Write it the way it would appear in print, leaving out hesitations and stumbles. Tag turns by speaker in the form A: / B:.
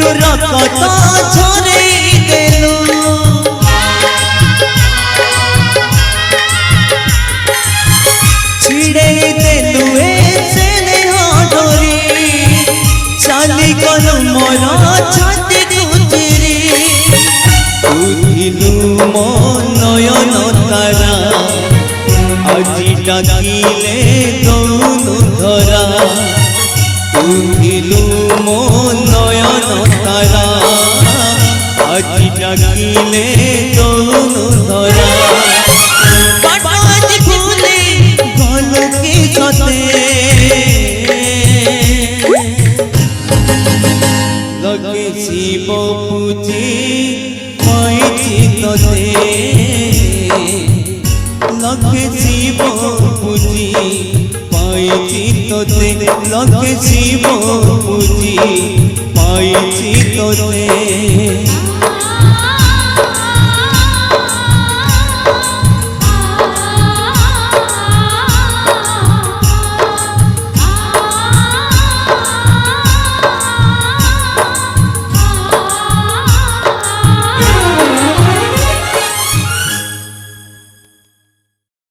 A: রক্ত ঝরে গেল ছিড়ে দেলু এ স্নেহ ডোরি চালি গলু মোর ছাতি গুজরি উঠিলু মো নয়ন তারা আজি ডাকিলে দৌনু ধরা উঠিলু মো নয়ন তারা আজি ডাকিলে দৌনু ধরা পাটাজ ফুলে গলকে সতে লগে শিব পুজি পাইছি তোতে লগে শিব পুজি পাইছি তোতে লগে শিব পুজি পাইছি তোতে